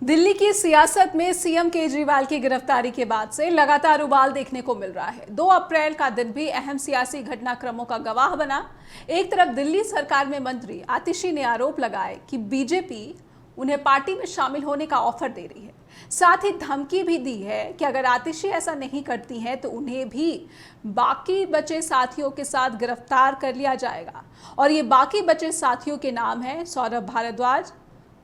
दिल्ली की सियासत में सीएम केजरीवाल की गिरफ्तारी के बाद से लगातार उबाल देखने को मिल रहा है। 2 अप्रैल का दिन भी अहम सियासी घटनाक्रमों का गवाह बना। एक तरफ दिल्ली सरकार में मंत्री आतिशी ने आरोप लगाए कि बीजेपी उन्हें पार्टी में शामिल होने का ऑफर दे रही है। साथ ही धमकी भी दी है कि अगर आतिशी ऐसा नहीं करती हैं तो उन्हें भी बाकी बचे साथियों के साथ गिरफ्तार कर लिया जाएगा। और ये बाकी बचे साथियों के नाम हैं सौरभ भारद्वाज,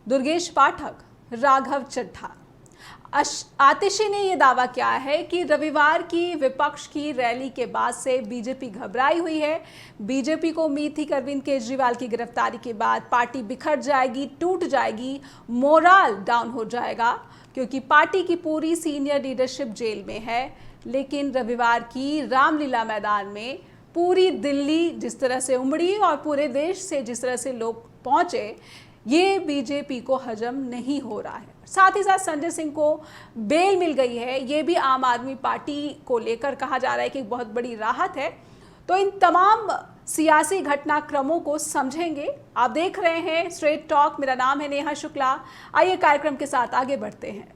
दुर्गेश पाठक, राघव चड्ढा। आतिशी ने यह दावा किया है कि रविवार की विपक्ष की रैली के बाद से बीजेपी घबराई हुई है। बीजेपी को उम्मीद थी कि अरविंद केजरीवाल की गिरफ्तारी के बाद पार्टी बिखर जाएगी, टूट जाएगी, मोराल डाउन हो जाएगा, क्योंकि पार्टी की पूरी सीनियर लीडरशिप जेल में है। लेकिन रविवार की रामलीला मैदान में पूरी दिल्ली जिस तरह से उमड़ी और पूरे देश से जिस तरह से लोग पहुंचे, ये बीजेपी को हजम नहीं हो रहा है। साथ ही साथ संजय सिंह को बेल मिल गई है, ये भी आम आदमी पार्टी को लेकर कहा जा रहा है कि बहुत बड़ी राहत है। तो इन तमाम सियासी घटनाक्रमों को समझेंगे। आप देख रहे हैं स्ट्रेट टॉक, मेरा नाम है नेहा शुक्ला। आइए कार्यक्रम के साथ आगे बढ़ते हैं।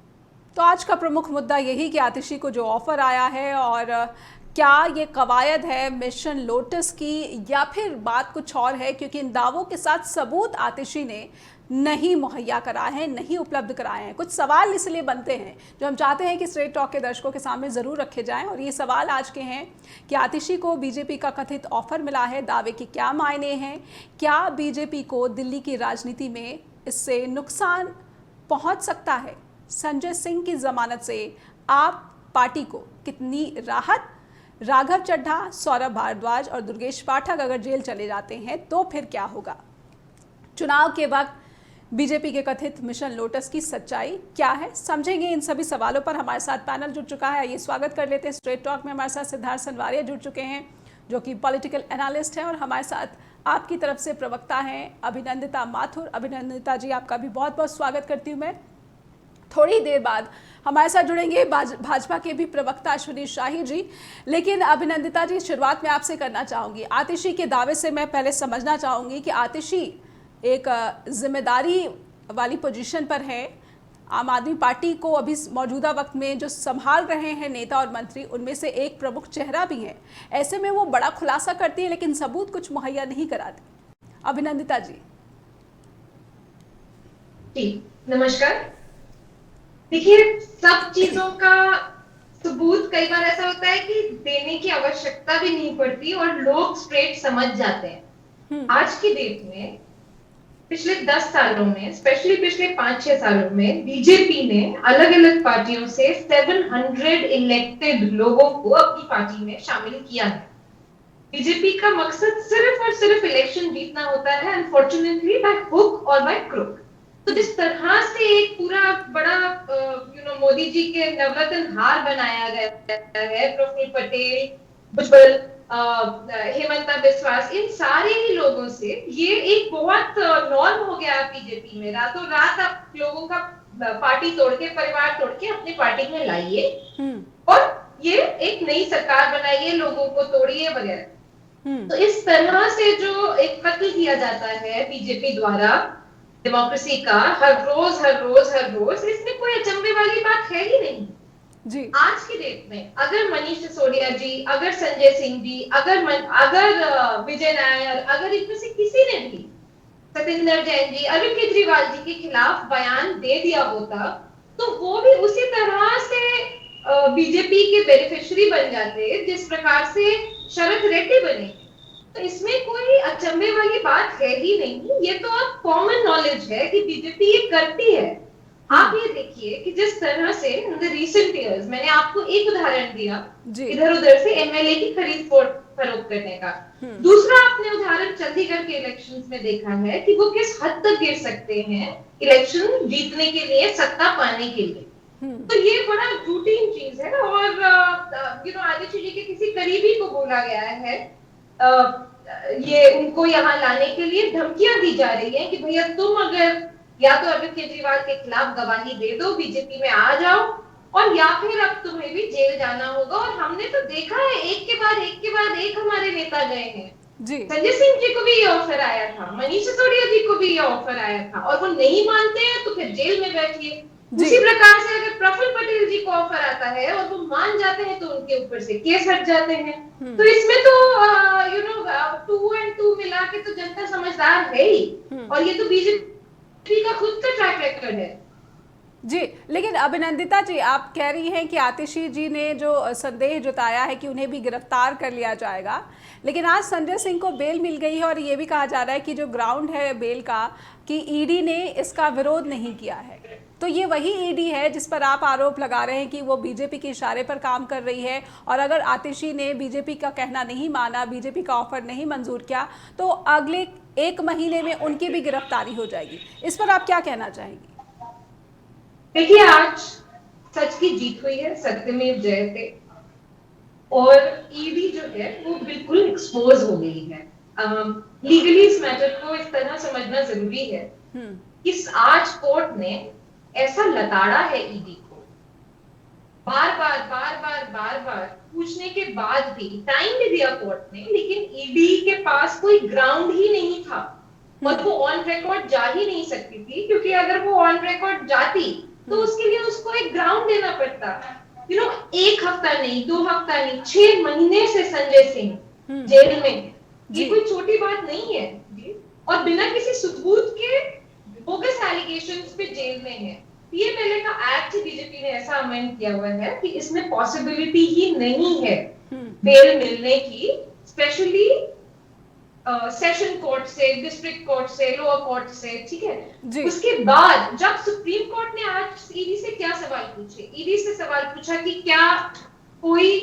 तो आज का प्रमुख मुद्दा यही कि आतिशी को जो ऑफर आया है, और क्या ये कवायद है मिशन लोटस की या फिर बात कुछ और है, क्योंकि इन दावों के साथ सबूत आतिशी ने नहीं मुहैया कराए हैं, नहीं उपलब्ध कराए हैं। कुछ सवाल इसलिए बनते हैं जो हम चाहते हैं कि स्ट्रेट टॉक के दर्शकों के सामने ज़रूर रखे जाएं। और ये सवाल आज के हैं कि आतिशी को बीजेपी का कथित ऑफर मिला है, दावे के क्या मायने हैं, क्या बीजेपी को दिल्ली की राजनीति में इससे नुकसान पहुंच सकता है, संजय सिंह की जमानत से आप पार्टी को कितनी राहत, राघव चड्ढा, सौरभ भारद्वाज और दुर्गेश पाठक अगर जेल चले जाते हैं तो फिर क्या होगा, चुनाव के वक्त बीजेपी के कथित मिशन लोटस की सच्चाई क्या है, समझेंगे। इन सभी सवालों पर हमारे साथ पैनल जुड़ चुका है। ये स्वागत कर लेते हैं। स्ट्रेट टॉक में हमारे साथ सिद्धार्थ सनवारिया जुड़ चुके हैं, जो कि पॉलिटिकल एनालिस्ट हैं, और हमारे साथ आपकी तरफ से प्रवक्ता हैं अभिनंदिता माथुर। अभिनंदिता जी, आपका भी बहुत बहुत स्वागत करती हूँ मैं। थोड़ी देर बाद हमारे साथ जुड़ेंगे भाजपा के भी प्रवक्ता अश्विनी शाही जी। लेकिन अभिनंदिता जी, शुरुआत में आपसे करना चाहूँगी। आतिशी के दावे से मैं पहले समझना चाहूँगी कि आतिशी एक जिम्मेदारी वाली पोजीशन पर है। आम आदमी पार्टी को अभी मौजूदा वक्त में जो संभाल रहे हैं नेता और मंत्री, उनमें से एक प्रमुख चेहरा भी है। ऐसे में वो बड़ा खुलासा करती है लेकिन सबूत कुछ मुहैया नहीं कराती। अभिनंदिता जी। जी नमस्कार। देखिए, सब चीजों का सबूत कई बार ऐसा होता है कि देने की आवश्यकता भी नहीं पड़ती और लोग स्ट्रेट समझ जाते हैं। आज की डेट में पिछले 10 सालों में, स्पेशली पिछले 5-6 सालों में, बीजेपी ने अलग अलग पार्टियों से 700 इलेक्टेड लोगों को अपनी पार्टी में शामिल किया है। बीजेपी का मकसद सिर्फ और सिर्फ इलेक्शन जीतना होता है, अनफॉर्चुनेटली बाय हुक और बाय क्रुक। तो जिस तरह से एक पूरा बड़ा मोदी जी के नवरत्न हार बनाया गया है, प्रफुल्ल पटेल, भुजबल, हेमंता बिस्वा, इन सारे ही लोगों से ये एक बहुत नॉर्म हो गया बीजेपी में। रातों रात आप लोगों का पार्टी तोड़ के, परिवार तोड़ के अपनी पार्टी में लाइए और ये एक नई सरकार बनाइए, लोगों को तोड़िए वगैरह। तो इस तरह से जो एक कत्ल किया जाता है बीजेपी द्वारा डेमोक्रेसी का, हर रोज, इसमें कोई अचंभे वाली बात है ही नहीं जी। आज की डेट में अगर मनीष सिसोदिया जी, अगर संजय सिंह जी, अगर विजय नायर, अगर इनमें से किसी ने भी, सत्येंद्र जैन जी, अरविंद केजरीवाल जी के खिलाफ बयान दे दिया होता, तो वो भी उसी तरह से बीजेपी के बेनिफिशियरी बन जाते जिस प्रकार से शरद रेड्डी बने। तो इसमें कोई अचंभे वाली बात है ही नहीं। ये तो अब कॉमन नॉलेज है कि बीजेपी ये करती है। आप ये देखिए कि जिस तरह से इन द रीसेंट ईयर्स, मैंने आपको एक उदाहरण दिया इधर उधर से एमएलए की खरीद फरोख्त करने का। दूसरा आपने उदाहरण चंडीगढ़ के इलेक्शंस में देखा है कि वो किस हद तक गिर सकते हैं इलेक्शन जीतने के लिए, सत्ता पाने के लिए। तो ये बड़ा रूटीन चीज है। और आतिशी जी के किसी करीबी को बोला गया है, ये उनको यहाँ लाने के लिए धमकियां दी जा रही हैं कि भैया तुम अगर या तो अरविंद केजरीवाल के खिलाफ गवाही दे दो, बीजेपी में आ जाओ, और या फिर अब तुम्हें भी जेल जाना होगा। और हमने तो देखा है एक के बाद एक हमारे नेता गए हैं। संजय सिंह जी को भी ये ऑफर आया था, मनीष सिसोदिया जी को भी ये ऑफर आया था, और वो नहीं मानते हैं तो फिर जेल में बैठिए। जी उसी प्रकार से अगर प्रफुल्ल पटेल जी को ऑफर आता है और वो मान जाते हैं तो उनके ऊपर से केस हट जाते हैं। तो इसमें तो टू एंड टू मिला के तो जनता समझदार है ही, और ये तो बीजेपी का खुद का ट्रैक रिकॉर्ड है। जी, लेकिन अभिनंदिता जी, आप कह रही हैं कि आतिशी जी ने जो संदेह जताया है कि उन्हें भी गिरफ्तार कर लिया जाएगा, लेकिन आज संजय सिंह को बेल मिल गई है और ये भी कहा जा रहा है कि जो ग्राउंड है बेल का, कि ईडी ने इसका विरोध नहीं किया है। तो ये वही ईडी है जिस पर आप आरोप लगा रहे हैं कि वो बीजेपी के इशारे पर काम कर रही है, और अगर आतिशी ने बीजेपी का कहना नहीं माना, बीजेपी का ऑफर नहीं मंजूर किया, तो अगले 1 महीने में उनकी भी गिरफ्तारी हो जाएगी। इस पर आप क्या कहना चाहेंगी? देखिए, आज सच की जीत हुई है, सत्यमेव जयते, और ईडी जो है वो बिल्कुल एक्सपोज हो गई है। लीगली इस मैटर को इस तरह समझना जरूरी है कि आज कोर्ट ने ऐसा लताड़ा है ईडी को, बार बार पूछने के बाद भी, टाइम भी दिया कोर्ट ने, लेकिन ईडी के पास कोई ग्राउंड ही नहीं था और वो ऑन रिकॉर्ड जा ही नहीं सकती थी, क्योंकि अगर वो ऑन रिकॉर्ड जाती तो उसके लिए उसको एक ग्राउंड देना पड़ता। 1 हफ्ता नहीं, 2 हफ्ता नहीं, 6 महीने से संजय सिंह जेल में है। ये कोई छोटी बात नहीं है जी, और बिना किसी सबूत के बोगस एलिगेशंस पे जेल में है। पीएमएलए का एक्ट बीजेपी ने ऐसा अमेंड किया हुआ है कि इसमें पॉसिबिलिटी ही नहीं है बेल मिलने की, स्पेशली सेशन कोर्ट से, डिस्ट्रिक्ट कोर्ट से, लोअर कोर्ट से, ठीक है। उसके बाद जब सुप्रीम कोर्ट ने आज ईडी से क्या सवाल पूछे, ईडी से सवाल पूछा कि क्या कोई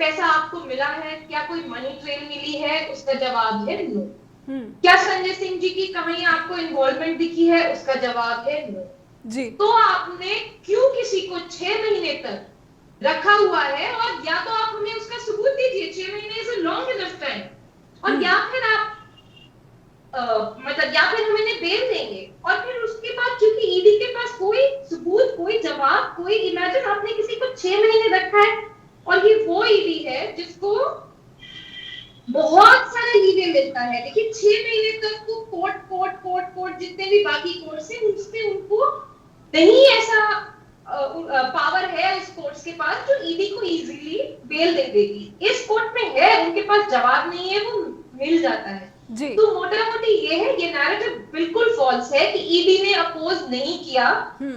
पैसा आपको मिला है, क्या कोई मनी ट्रेल मिली है, उसका जवाब है नो। क्या संजय सिंह जी की कहीं आपको इन्वॉल्वमेंट दिखी है, उसका जवाब है नो। जी। तो आपने क्यों किसी को 6 महीने तक रखा हुआ है, और या तो आप हमें उसका सबूत दीजिए, 6 महीने is a long enough time, और या फिर आप या फिर हम इन्हें बेल देंगे। और फिर उसके बाद क्योंकि ईडी के पास कोई सबूत, कोई जवाब, कोई, इमेजिन आपने किसी को 6 महीने रखा है, और ये वो ईडी है जिसको बहुत सारा लीवे मिलता है, लेकिन 6 महीने तक वो कोर्ट जितने भी बाकी कोर्ट से उसमें उनको नहीं ऐसा पावर है उस कोर्ट्स के पास जो ईडी को इजीली बेल दे देगी। इस कोर्ट में है, उनके पास जवाब नहीं है, वो मिल जाता है जी। तो मोटा मोटी ये है, ये नैरेटिव बिल्कुल फॉल्स है कि ईडी ने अपोज नहीं किया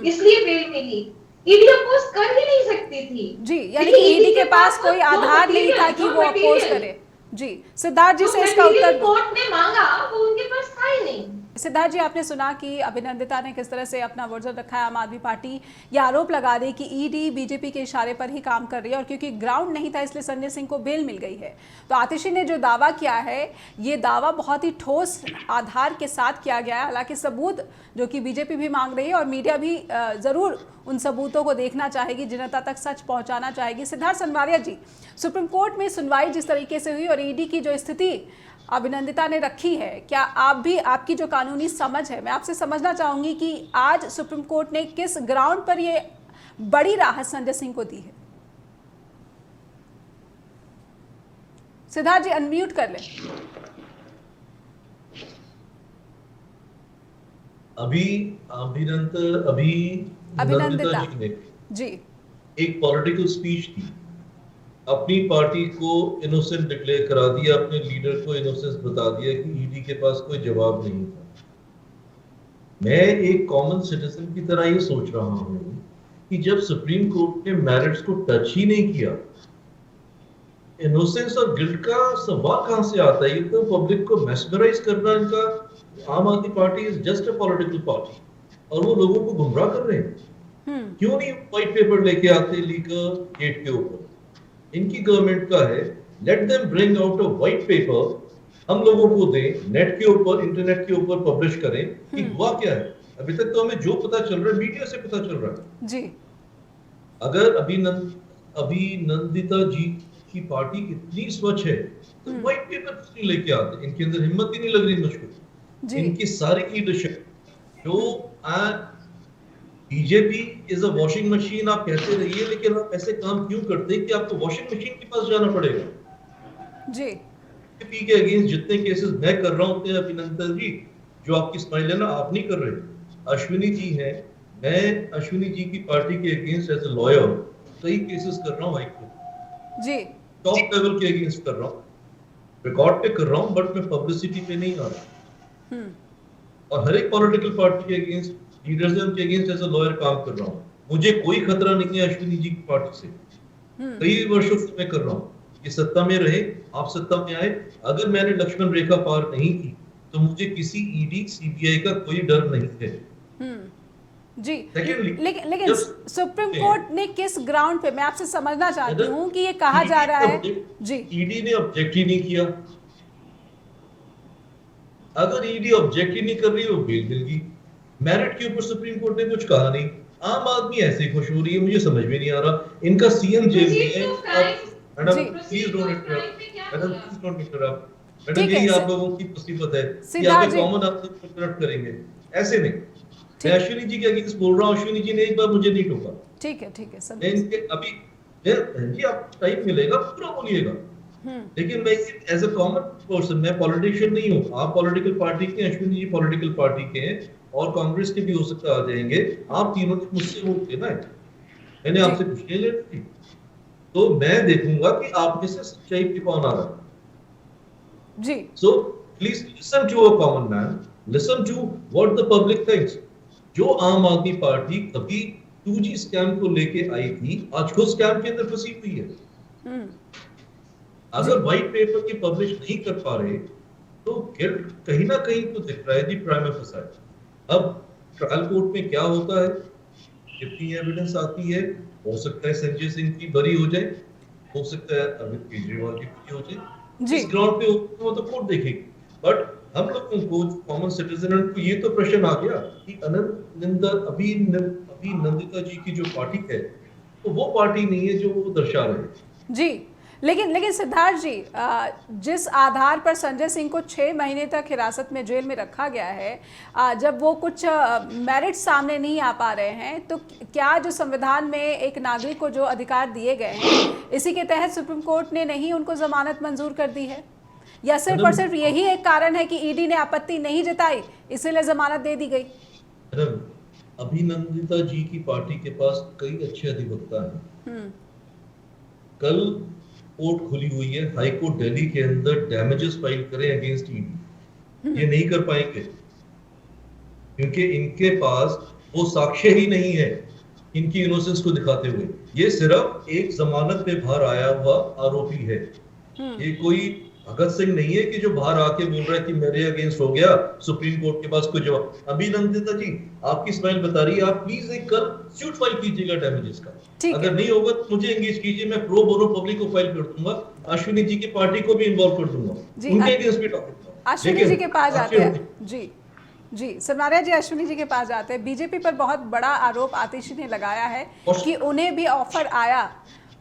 इसलिए बेल मिली। ईडी अपोज कर ही नहीं सकती थी जी, यानी कि ईडी के पास कोई आधार नहीं था कि वो अपोज करे जी। सिद्धार्थ जी से इसका उत्तर कोर्ट ने मांगा, वो उनके पास था ही नहीं। सिद्धार्थ जी, आपने सुना कि अभिनंदिता ने किस तरह से अपना वर्जन रखा है। आम आदमी पार्टी ये आरोप लगा रही कि ईडी बीजेपी के इशारे पर ही काम कर रही है, और क्योंकि ग्राउंड नहीं था इसलिए संजय सिंह को बेल मिल गई है। तो आतिशी ने जो दावा किया है, ये दावा बहुत ही ठोस आधार के साथ किया गया है। हालांकि सबूत जो कि बीजेपी भी मांग रही है और मीडिया भी ज़रूर उन सबूतों को देखना चाहेगी, जनता तक सच पहुँचाना चाहेगी। सिद्धार्थ सनवारिया जी, सुप्रीम कोर्ट में सुनवाई जिस तरीके से हुई और ईडी की जो स्थिति अभिनंदिता ने रखी है, क्या आप भी, आपकी जो कानूनी समझ है, मैं आपसे समझना चाहूंगी कि आज सुप्रीम कोर्ट ने किस ग्राउंड पर ये बड़ी राहत संजय सिंह को दी है? सिद्धार्थ जी, अनम्यूट कर लें। अभिनंदिता जी एक पॉलिटिकल स्पीच दी, अपनी पार्टी को इनोसेंट डिक्लेयर करा दिया, अपने लीडर को इनोसेंस बता दिया कि ईडी के पास कोई जवाब नहीं था। मैं एक कॉमन सिटीजन की तरह ये सोच रहा हूं कि जब सुप्रीम कोर्ट ने मैरिट्स को टच ही नहीं किया, इनोसेंस और गिल्ट का सवाल कहां से आता है? ये तो पब्लिक को मैस्मराइज करना, इनका आम आदमी party is just a political party, और वो लोगों को गुमराह कर रहे हैं। क्यों नहीं व्हाइट पेपर लेके आते लीकर गेट के ऊपर? इनकी गवर्नमेंट का है, let them bring out a white paper, हम लोगों को दें, नेट के ऊपर, इंटरनेट के ऊपर पब्लिश करें कि हुआ क्या है। अभी तक तो हमें जो पता चल रहा है मीडिया से पता चल रहा है जी। अगर अभिनंदिता जी की पार्टी इतनी स्वच्छ है तो व्हाइट पेपर नहीं लेके आते? इनके अंदर हिम्मत ही नहीं लग रही मुझको। इनकी सारी लीडरशिप जो BJP is a washing machine आप कहते रहिए, लेकिन आप ऐसे काम क्यों करते हैं कि आपको वॉशिंग मशीन के पास जाना पड़ेगा जी। बीजेपी के अगेंस्ट जितने केसेस मैं कर रहा हूं, अभिनंदन जी, जो आपकी स्माइल है ना, आप नहीं कर रहे, अश्विनी जी हैं, मैं अश्विनी जी की पार्टी के अगेंस्ट एज ए लॉयर कई केसेस कर रहा हूँ हाई कोर्ट, जी टॉप लेवल के अगेंस्ट कर रहा हूँ, रिकॉर्ड पे कर रहा हूँ, बट मैं पब्लिसिटी पे नहीं आ रहा। और हर एक पॉलिटिकल पार्टी के अगेंस्ट, लीडर्स हैं उनके अगेंस्ट एज ए लॉयर काम कर रहा हूँ। मुझे कोई खतरा नहीं है अश्विनी जी की पार्टी से, कई वर्षों से मैं कर रहा हूँ। ये सत्ता में रहे, आप सत्ता में आए, अगर मैंने लक्ष्मण रेखा पार नहीं की तो मुझे किसी ईडी सीबीआई का कोई डर नहीं है। जी Secondly, लेकिन just- सुप्रीम कोर्ट ने किस ग्राउंड पे, मैं आपसे समझना चाहती हूँ कि ये कहा जा रहा है। जी ईडी ने ऑब्जेक्ट ही नहीं किया। अगर ईडी ऑब्जेक्ट ही नहीं कर रही, वो बेल मिल गई। मेरिट के ऊपर सुप्रीम कोर्ट ने कुछ कहा नहीं, आम आदमी ऐसे ही खुश हो रही है। मुझे समझ में नहीं आ रहा, इनका सीएम जेल में है। Madam please don't interrupt, madam please don't interrupt. Madam यही आप लोगों की मुसीबत है कि आप कॉमन आपसे इंटरप्ट करेंगे, ऐसे नहीं। मैं अश्विनी जी के अगेंस्ट बोल रहा हूँ, अश्विनी जी ने एक बार मुझे नहीं टोका। ठीक है मैं इनके अभी जी आप टाइम मिलेगा पूरा बोलिएगा, लेकिन मैं एज अ कॉमन पर्सन, मैं पॉलिटिशियन नहीं हूँ। आप पॉलिटिकल पार्टी के, अश्विनी जी पॉलिटिकल पार्टी के हैं और कांग्रेस के भी हो सकता आ जाएंगे। आप तीनों ने मुझसे वोट लेना है, मैंने आपसे कुछ नहीं लेना थी। तो मैं देखूंगा कि आप में से सच्चाई पे कौन आ रहा है। जी so please listen to a common man, listen to what the public thinks. जो आम आदमी पार्टी कभी 2G स्कैम को लेके आई थी, आज खुद स्कैम के अंदर फंसी हुई है। अगर व्हाइट पेपर की पब्लिश नहीं कर पा रहे तो गिल्ट कहीं ना कहीं तो दिख रहा है जी, प्राइम मिनिस्टर। अब ट्रायल कोर्ट में क्या होता है, कितनी एविडेंस आती है, हो सकता है संजय सिंह की बरी हो जाए, हो सकता है अरविंद केजरीवाल की बरी हो जाए। इस ग्राउंड पे वो तो कोर्ट देखेगी। बट हम लोगों को कॉमन सिटीजन को ये तो प्रश्न आ गया कि अभिनंदिता जी की जो पार्टी है तो वो पार्टी नहीं है जो वो दर्शा रहे। जी लेकिन सिद्धार्थ जी, जिस आधार पर संजय सिंह को 6 महीने तक हिरासत में जेल में रखा गया है, जब वो कुछ मेरिट सामने नहीं आ पा रहे हैं, तो क्या जो संविधान में एक नागरिक को जो अधिकार दिए गए हैं, इसी के तहत सुप्रीम कोर्ट ने नहीं उनको जमानत मंजूर कर दी है? या सिर्फ और सिर्फ यही एक कारण है कि ईडी ने आपत्ति नहीं जताई, इसीलिए जमानत दे दी गई? अभिनंदिता जी की पार्टी के पास कई अच्छे अधिवक्ता हैं। कल कोर्ट खुली हुई है, हाई कोर्ट दिल्ली के अंदर डैमेजेस फाइल करें अगेंस्ट ईडी, ये नहीं कर पाएंगे क्योंकि इनके पास वो साक्ष्य ही नहीं है इनकी इनोसेंस को दिखाते हुए। ये सिर्फ एक जमानत पे बाहर आया हुआ आरोपी है। ये कोई भगत सिंह नहीं है कि जो बाहर आके बोल रहा है कि मेरे अगेंस्ट हो गया, सुप्रीम कोर्ट के पास कोई जवाब। अभिनंदिता जी, आपकी स्माइल बता रही है, आप प्लीज एक कल सूट फाइल कीजिएगा डैमेजेस का। अगर नहीं होगा तो मुझे एंगेज कीजिए, मैं प्रो बोनो पब्लिक को फाइल कर दूंगा, अश्विनी जी की पार्टी को भी इन्वॉल्व कर दूंगा, उनके अगेंस्ट भी टॉपिक। अश्विनी जी के पास जाते हैं। जी सरनारिया जी, अश्विनी जी के पास जाते हैं। बीजेपी पर बहुत बड़ा आरोप आतिशी ने लगाया है कि उन्हें भी ऑफर आया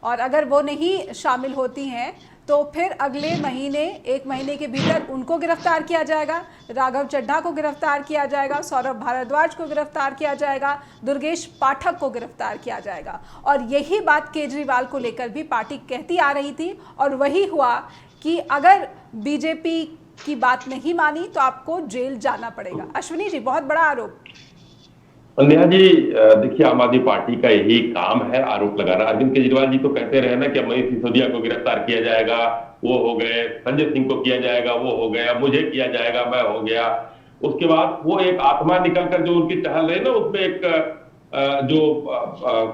और अगर वो नहीं शामिल होती हैं तो फिर अगले महीने, 1 महीने के भीतर उनको गिरफ्तार किया जाएगा, राघव चड्ढा को गिरफ्तार किया जाएगा, सौरभ भारद्वाज को गिरफ्तार किया जाएगा, दुर्गेश पाठक को गिरफ्तार किया जाएगा। और यही बात केजरीवाल को लेकर भी पार्टी कहती आ रही थी और वही हुआ कि अगर बीजेपी की बात नहीं मानी तो आपको जेल जाना पड़ेगा। अश्विनी जी, बहुत बड़ा आरोप। नेहा जी, देखिए आम आदमी पार्टी का यही काम है आरोप लगाना। अरविंद केजरीवाल जी तो कहते रहे ना कि मनीष सिसोदिया को गिरफ्तार किया जाएगा, वो हो गए, संजय सिंह को किया जाएगा, वो हो गया, मुझे किया जाएगा, मैं हो गया। उसके बाद वो एक आत्मा निकलकर जो उनकी टहल रही ना, उसमें एक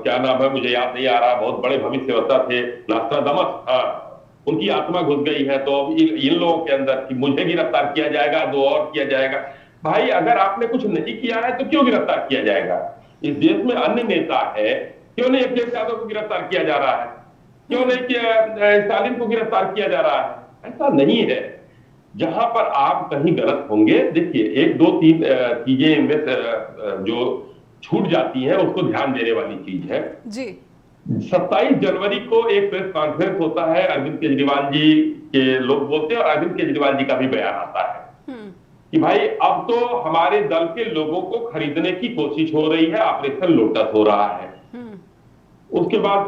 क्या नाम है मुझे याद नहीं आ रहा, बहुत बड़े भविष्यवक्ता थे, नास्ट्रादामस, उनकी आत्मा घुस गई है। तो अब इन लोगों के अंदर कि मुझे गिरफ्तार किया जाएगा, 2 और किया जाएगा। भाई अगर आपने कुछ नहीं किया है तो क्यों गिरफ्तार किया जाएगा? इस देश में अन्य नेता है, क्यों नहीं अखिलेश यादव को गिरफ्तार किया जा रहा है? क्यों नहीं स्टालिन को गिरफ्तार किया जा रहा है? ऐसा नहीं है। जहां पर आप कहीं गलत होंगे, देखिए 1, 2, 3 चीजें इनमें जो छूट जाती हैं उसको ध्यान देने वाली चीज है जी। 27 जनवरी को एक प्रेस कॉन्फ्रेंस होता है, अरविंद केजरीवाल जी के लोग बोलते हैं और अरविंद केजरीवाल जी का भी बयान आता है कि भाई अब तो हमारे दल के लोगों को खरीदने की कोशिश हो रही है, ऑपरेशन लोटस हो रहा है। उसके बाद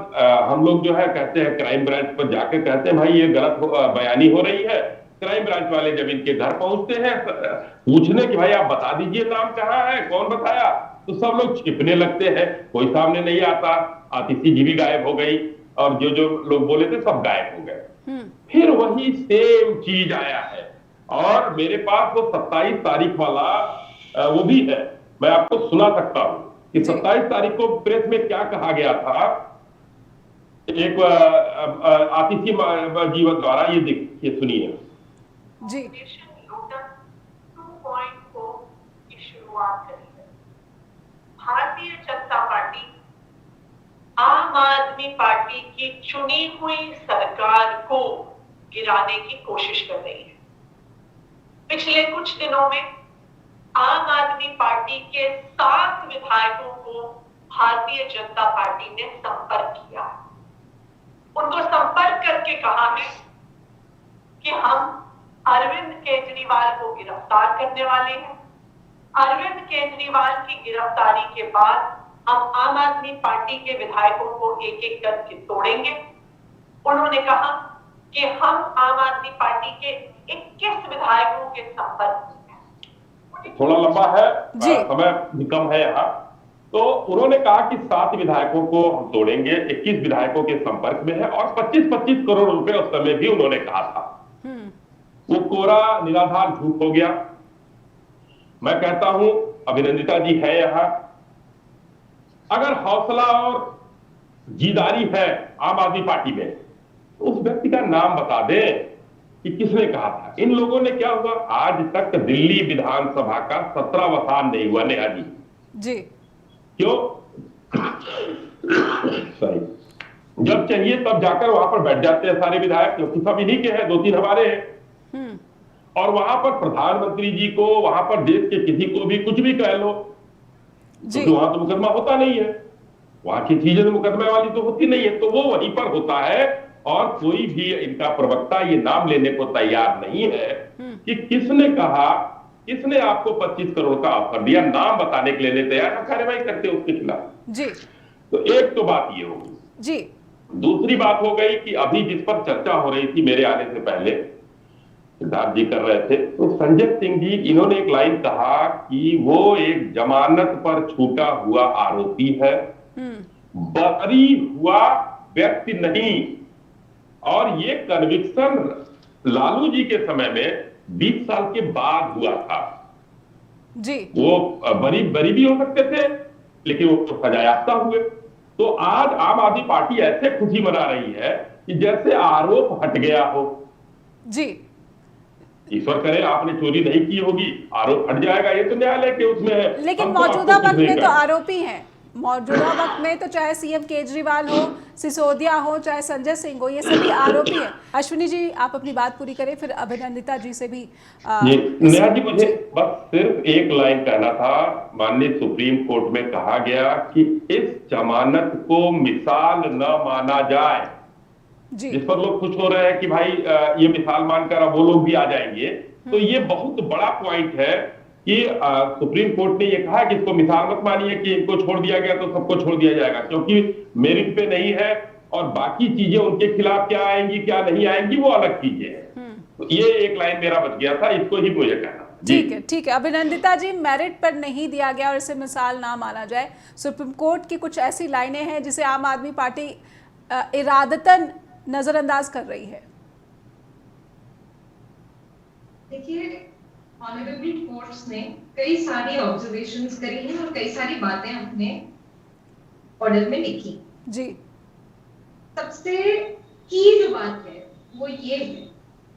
हम लोग जो है कहते हैं, क्राइम ब्रांच पर जाकर कहते हैं भाई ये गलत बयानी हो रही है। क्राइम ब्रांच वाले जब इनके घर पहुंचते हैं पूछने कि भाई आप बता दीजिए नाम कहाँ है, कौन बताया, तो सब लोग छिपने लगते हैं, कोई सामने नहीं आता। आतिशी जी भी गायब हो गई और जो जो लोग बोले थे सब गायब हो गए। फिर वही सेम चीज आया है और मेरे पास वो 27 तारीख वाला वो भी है, मैं आपको सुना सकता हूं कि 27 तारीख को प्रेस में क्या कहा गया था एक आतिशी जीवन द्वारा। ये देखिए, सुनिए जी। लोटस 2.4 की शुरुआत करी है। भारतीय जनता पार्टी आम आदमी पार्टी की चुनी हुई सरकार को गिराने की कोशिश कर रही है। पिछले कुछ दिनों में आम आदमी पार्टी के 7 विधायकों को भारतीय जनता पार्टी ने संपर्क किया। उनको संपर्क करके कहा है कि हम अरविंद केजरीवाल को गिरफ्तार करने वाले हैं। अरविंद केजरीवाल की गिरफ्तारी के बाद हम आम आदमी पार्टी के विधायकों को एक एक करके तोड़ेंगे। उन्होंने कहा कि हम आम आदमी पार्टी के 21 विधायकों के संपर्क में हैं। थोड़ा लंबा है, समय भी कम है यहाँ। तो उन्होंने कहा कि 7 विधायकों को हम तोड़ेंगे, 21 विधायकों के संपर्क में है और 25-25 करोड़ रुपए उस समय भी उन्होंने कहा था। वो कोरा निराधार झूठ हो गया। मैं कहता हूं अभिनंदिता जी है यहां, अगर हौसला और जीदारी है आम आदमी पार्टी में तो उस व्यक्ति का नाम बता दें कि किसने कहा था। इन लोगों ने क्या हुआ, आज तक दिल्ली विधानसभा का 17वां नहीं हुआ। नेहा जी क्यों? सॉरी, जब चाहिए तब जाकर वहां पर बैठ जाते हैं सारे विधायक, क्योंकि सब इन्हीं के हैं, 2-3 हमारे हैं। और वहां पर प्रधानमंत्री जी को, वहां पर देश के किसी को भी कुछ भी कह लो, तो वहां तो मुकदमा होता नहीं है। वहां की चीजें तो मुकदमे वाली तो होती नहीं है, तो वो वहीं पर होता है। और कोई भी इनका प्रवक्ता ये नाम लेने को तैयार नहीं है कि किसने कहा, किसने आपको 25 करोड़ का ऑफर दिया, नाम बताने के लिए नहीं तैयार, हम कार्रवाई करते हैं उसके खिलाफ जी। तो एक तो बात ये होगी जी। दूसरी बात हो गई कि अभी जिस पर चर्चा हो रही थी मेरे आने से पहले सिद्धार्थ जी कर रहे थे, तो संजय सिंह जी, इन्होंने एक लाइन कहा कि वो एक जमानत पर छूटा हुआ आरोपी है, बरी हुआ व्यक्ति नहीं। और ये कन्विक्शन लालू जी के समय में 20 साल के बाद हुआ था जी। वो बरी भी हो सकते थे, लेकिन वो तो सजायाफ्ता हुए। तो आज आम आदमी पार्टी ऐसे खुशी मना रही है कि जैसे आरोप हट गया हो जी। ईश्वर करे आपने चोरी नहीं की होगी, आरोप हट जाएगा, ये तो न्यायालय के उसमें है। लेकिन मौजूदा वक्त में तो आरोपी हैं। मौजूदा वक्त में तो चाहे सीएम केजरीवाल हो, सिसोदिया हो, चाहे संजय सिंह हो, ये सभी आरोपी हैं। अश्विनी जी, आप अपनी बात पूरी करें, फिर अभिनंदिता जी से भी। नेहा जी, मुझे बस सिर्फ एक लाइन कहना था। माननीय सुप्रीम कोर्ट में कहा गया कि इस जमानत को मिसाल न माना जाए, जिस पर लोग खुश हो रहे हैं कि भाई ये मिसाल मानकर अब वो लोग भी आ जाएंगे। तो ये बहुत बड़ा पॉइंट है कि सुप्रीम कोर्ट ने ये कहा कि इसको मिसाल मत मानिए कि इनको छोड़ दिया गया तो सबको छोड़ दिया जाएगा, क्योंकि मेरिट पे नहीं है और बाकी चीजें उनके खिलाफ क्या आएंगी क्या नहीं आएंगी वो अलग चीजें हैं। तो ये एक लाइन मेरा बच गया था, इसको ही मुझे कहना। ठीक है अभिनंदिता जी, मेरिट पर नहीं दिया गया और इसे मिसाल ना माना जाए। सुप्रीम कोर्ट की कुछ ऐसी लाइनें हैं जिसे आम आदमी पार्टी इरादतन नजरअंदाज कर रही है। देखिए, ऑनरेबल कोर्ट्स ने कई सारी ऑब्जर्वेशंस करी हैं और कई सारी बातें अपने ऑर्डर में लिखी जी। सबसे की जो बात है वो ये है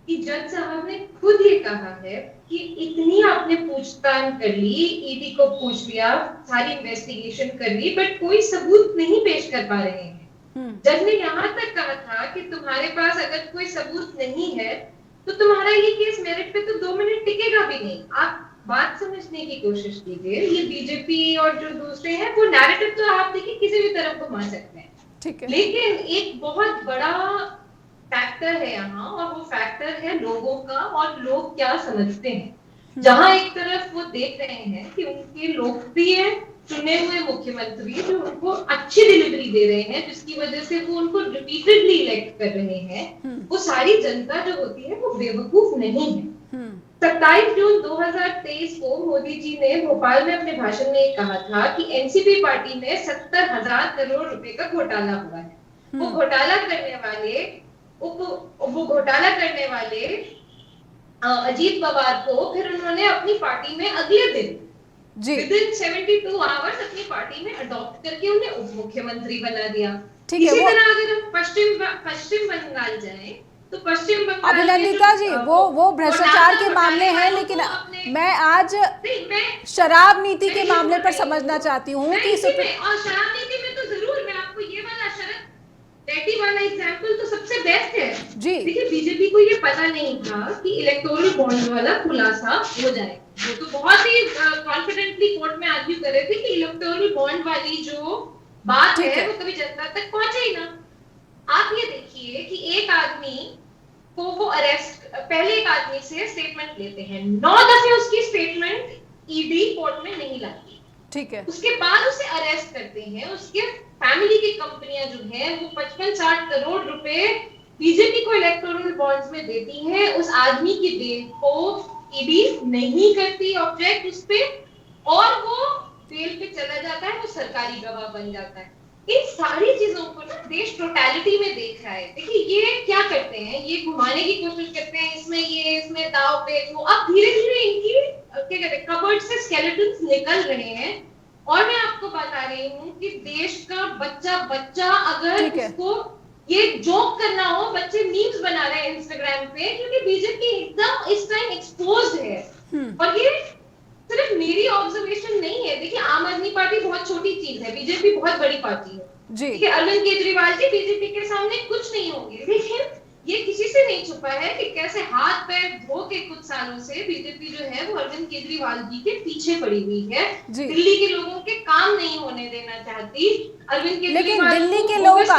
कि जज साहब ने खुद ये कहा है कि इतनी आपने पूछताछ कर ली, ईडी को पूछ लिया, सारी इन्वेस्टिगेशन कर ली, बट कोई सबूत नहीं पेश कर पा रहे हैं। जज ने यहाँ तक कहा था कि तुम्हारे पास अगर कोई सबूत नहीं है तो तुम्हारा ये केस मेरिट पे तो 2 मिनट टिकेगा भी नहीं। आप बात समझने की कोशिश कीजिए। ये बीजेपी और जो दूसरे हैं वो नैरेटिव तो आप देखिए किसी भी तरफ घुमा सकते हैं, ठीक है, लेकिन एक बहुत बड़ा फैक्टर है यहाँ और वो फैक्टर है लोगों का और लोग क्या समझते हैं। जहां एक तरफ वो देख रहे हैं कि उनके लोकप्रिय चुने हुए मुख्यमंत्री जो उनको अच्छी डिलीवरी दे रहे हैं, जिसकी वजह से वो उनको रिपीटेडली इलेक्ट कर रहे हैं, वो सारी जनता जो होती है वो बेवकूफ नहीं है। 27 जून 2023 को मोदी जी ने भोपाल में अपने भाषण में एक कहा था कि एनसीपी पार्टी में 70,000 करोड़ रुपए का घोटाला हुआ है। वो घोटाला करने वाले अजीत पवार को फिर उन्होंने अपनी पार्टी में अगले दिन विदिन 72 आवर्स अपनी पार्टी में अडॉप्ट करके उन्हें उप मुख्यमंत्री बना दिया। इसी तरह अगर हम पश्चिम बंगाल जाएं तो पश्चिम बंगाल अभिनंदिता जी वो भ्रष्टाचार के मामले हैं, लेकिन मैं आज शराब नीति के मामले पर समझना चाहती हूँ कि और शराब नीति में तो जरूर मैं आपको ये वाला शरद रेड्डी वाला एग्जांपल तो सबसे बेस्ट है जी। देखिए बीजेपी को ये पता नहीं था कि इलेक्टोरल बॉन्ड वाला खुलासा हो जाए। वो तो बहुत ही कॉन्फिडेंटली कोर्ट में आर्ग्यू कर रहे थे कि इलेक्टोरल बॉन्ड वाली जो बात है वो कभी जनता तक पहुंचे ही ना। आप ये देखिए कि एक आदमी को वो अरेस्ट, पहले एक आदमी से स्टेटमेंट लेते हैं, 9 दफे उसकी स्टेटमेंट ईडी कोर्ट में नहीं लाती, ठीक है। उसके बाद उसे अरेस्ट करते हैं। उसके फैमिली की कंपनियां जो है वो 55-60 करोड़ रुपए बीजेपी को इलेक्टोरल बॉन्ड्स में देती हैं। उस आदमी की बेल को ईडी नहीं करती ऑब्जेक्ट उस पे, और वो बेल पे चला जाता है, वो सरकारी गवाह बन जाता है। इन सारी चीजों को ना देश टोटलिटी में देख रहा है। देखिए ये क्या करते हैं, ये घुमाने की कोशिश करते हैं, इसमें दाव पेच वो। अब धीरे धीरे इनकी क्या कहते हैं कबर्ड से स्केलेटन्स निकल रहे हैं। और मैं आपको बता रही हूँ कि देश का बच्चा अगर इसको ये जोक करना हो, बच्चे मीम्स बना रहे हैं इंस्टाग्राम पे, क्योंकि बीजेपी एकदम इस टाइम एक्सपोज्ड है। और ये सिर्फ मेरी ऑब्जर्वेशन नहीं है। देखिए आम आदमी पार्टी बहुत छोटी चीज है, बीजेपी बहुत बड़ी पार्टी है जी। अरविंद केजरीवाल जी बीजेपी के सामने कुछ नहीं होंगे, लेकिन ये किसी से नहीं छुपा है कि कैसे हाथ पैर धो के कुछ सालों से बीजेपी जो है वो अरविंद केजरीवाल जी के पीछे पड़ी हुई है। दिल्ली के लोगों के काम नहीं होने देना चाहती अरविंद केजरीवाल। लेकिन दिल्ली के लोगों का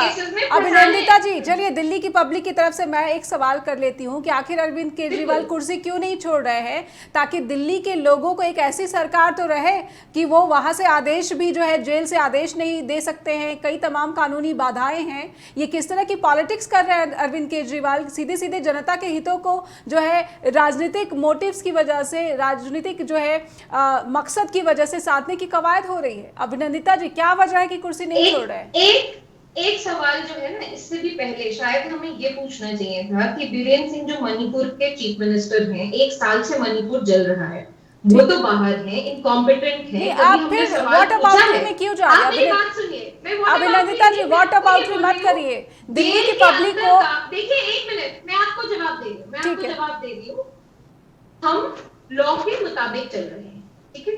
अभिनंदिता जी, चलिए दिल्ली की पब्लिक की तरफ से मैं एक सवाल कर लेती हूँ कि आखिर अरविंद केजरीवाल कुर्सी क्यों नहीं छोड़ रहे हैं, ताकि दिल्ली के लोगों को एक ऐसी सरकार तो रहे कि वो वहां से आदेश भी जो है जेल से आदेश नहीं दे सकते हैं, कई तमाम कानूनी बाधाएं हैं। ये किस तरह की पॉलिटिक्स कर रहे हैं अरविंद केजरीवाल, सीधे सीधे जनता के हितों को जो है राजनीतिक मोटिव्स की वजह से, राजनीतिक जो है मकसद की वजह से साधने की कवायद हो रही है। अभिनंदिता जी क्या वजह है कि कुर्सी नहीं छोड़ रहे हैं? एक सवाल जो है ना, इससे भी पहले शायद हमें ये पूछना चाहिए था कि बीरेन सिंह जो मणिपुर के चीफ मिनिस्टर हैं, 1 साल से मणिपुर जल रहा है, वो तो बाहर हैं, इनकॉम्पिटेंट हैं। आप फिर व्हाट अबाउट में क्यों जा रहे हैं? बात सुनिए, अभिनंदिता जी व्हाट अबाउट मत करिए, दिल्ली की पब्लिक को। देखिए 1 मिनट मैं आपको जवाब दे रही हूँ। हम लॉ के मुताबिक चल रहे हैं, ठीक है।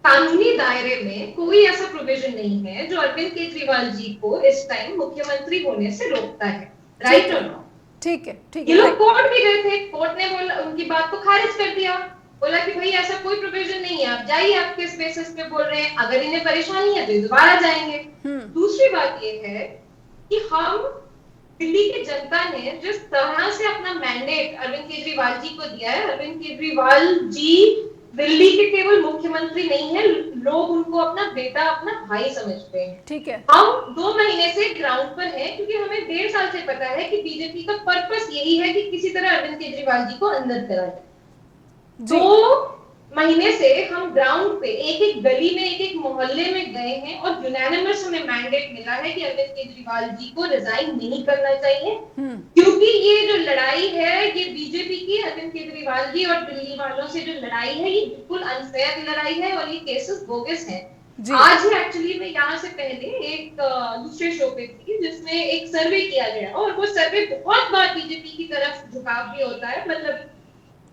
कानूनी दायरे में कोई ऐसा प्रोविजन नहीं है जो अरविंद केजरीवाल जी को इस टाइम मुख्यमंत्री होने से रोकता है, राइट और नॉट? ठीक है। ये लोग कोर्ट भी गए थे, कोर्ट ने बोला, उनकी बात को खारिज कर दिया, बोला कि भाई ऐसा कोई प्रोविजन नहीं है, आप जाइए, आप किस बेसिस पे बोल रहे हैं, अगर इन्हें परेशानी है तो दोबारा जाएंगे। दूसरी बात ये है कि हम दिल्ली की जनता ने जिस तरह से अपना मैंडेट अरविंद केजरीवाल जी को दिया है, अरविंद केजरीवाल जी दिल्ली के केवल मुख्यमंत्री नहीं है, लोग उनको अपना बेटा, अपना भाई समझते हैं, ठीक है। हम 2 महीने से ग्राउंड पर हैं, क्योंकि हमें 1.5 साल से पता है कि बीजेपी का पर्पस यही है कि किसी तरह अरविंद केजरीवाल जी को अंदर करा जाए। 2 महीने से हम ग्राउंड पे एक गली में, एक मोहल्ले में गए हैं और यूनानिमस हमें मैंडेट मिला है कि अरविंद केजरीवाल जी को रिजाइन नहीं करना चाहिए, क्योंकि ये जो लड़ाई है ये बीजेपी की, अरविंद केजरीवाल जी और दिल्ली वालों से जो लड़ाई है ये बिल्कुल अनफेयर लड़ाई है और ये केसेस बोगस हैं। आज ही एक्चुअली मैं यहाँ से पहले एक दूसरे शो पे थी जिसमें एक सर्वे किया गया, और वो सर्वे बहुत बार बीजेपी की तरफ झुकाव भी होता है। मतलब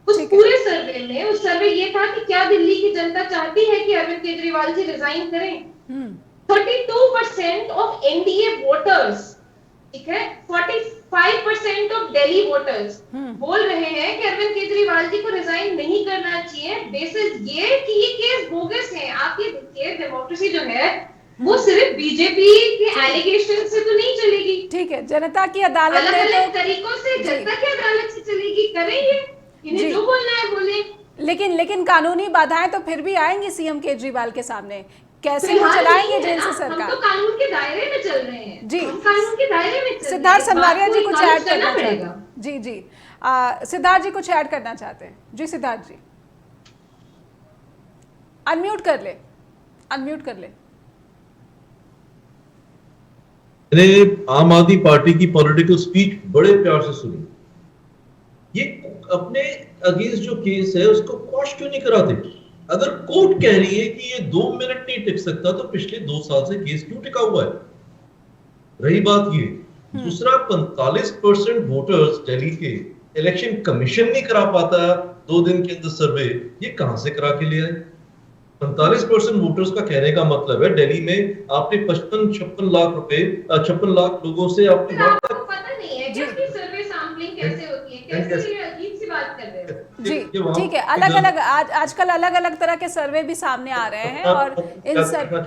उस पूरे सर्वे में, उस सर्वे ये था कि क्या दिल्ली की जनता चाहती है कि अरविंद केजरीवाल जी रिजाइन करें। 32% ऑफ एनडीए वोटर्स, ठीक है, 45% ऑफ दिल्ली वोटर्स बोल रहे हैं कि अरविंद केजरीवाल जी को रिजाइन नहीं करना चाहिए, बेसिस ये कि ये केस बोगस है। आप ये देखिए, डेमोक्रेसी जो है वो सिर्फ बीजेपी के एलिगेशन से तो नहीं चलेगी, ठीक है, जनता की अदालत अलग अलग तरीकों से जनता की अदालत से चलेगी। करेंगे, इन्हें जो बोलना है बोले, लेकिन कानूनी बाधाएं तो फिर भी आएंगी सीएम केजरीवाल के सामने, कैसे वो चलाएंगे जेल से सरकार? हम तो कानून के दायरे में चल रहे हैं जी, हम कानून के दायरे में। सिद्धार्थ सनवारिया जी कुछ ऐड करना चाहेगा? जी सिद्धार्थ जी कुछ ऐड करना चाहते हैं? जी सिद्धार्थ जी, अनम्यूट कर ले। मैंने आम आदमी पार्टी की पॉलिटिकल स्पीच बड़े प्यार से सुनी। ये अपने अगेंस्ट जो केस है उसको क्वॉश क्यों नहीं कराते? अगर कोर्ट कह रही है कि ये 2 मिनट नहीं टिक सकता तो पिछले 2 साल से केस क्यों टिका हुआ है? रही बात ये, दूसरा 45% वोटर्स दिल्ली के इलेक्शन कमीशन नहीं करा पाता 2 दिन के अंदर सर्वे, ये कहां से करा के ले आए? 45% वोटर्स का कहने का मतलब है दिल्ली में आपने 55-56 लाख रुपए 56 लाख लोगों से आपने आपको पता नहीं है क्या कि सर्वे सैम्पलिंग कैसे होती है? कैसे ये अजीब सी बात कर रहे हो? जी ठीक है, अलग अलग आजकल अलग अलग तरह के सर्वे भी सामने आ रहे हैं और इन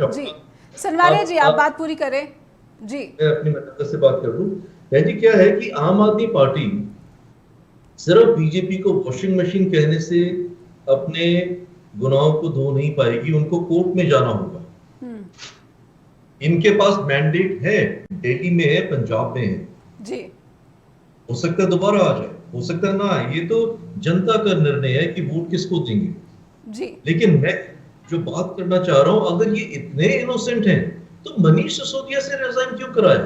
जी सनवाले जी आप बात पूरी करें। जी मैं अपनी मतलब से बात कर लूं। बहन जी क्या है कि आम आदमी पार्टी सिर्फ बीजेपी को वॉशिंग मशीन कहने से अपने गुनाहों को धो नहीं पाएगी, उनको कोर्ट में जाना होगा। इनके पास मैंडेट है, दिल्ली में है, पंजाब में है जी, हो सकता है दोबारा आ जाए, हो सकता है ना आए, ये तो जनता का निर्णय है कि वोट किसको देंगे जी। लेकिन मैं जो बात करना चाह रहा हूं, अगर ये इतने इनोसेंट हैं तो मनीष सिसोदिया से रिजाइन क्यों कराया?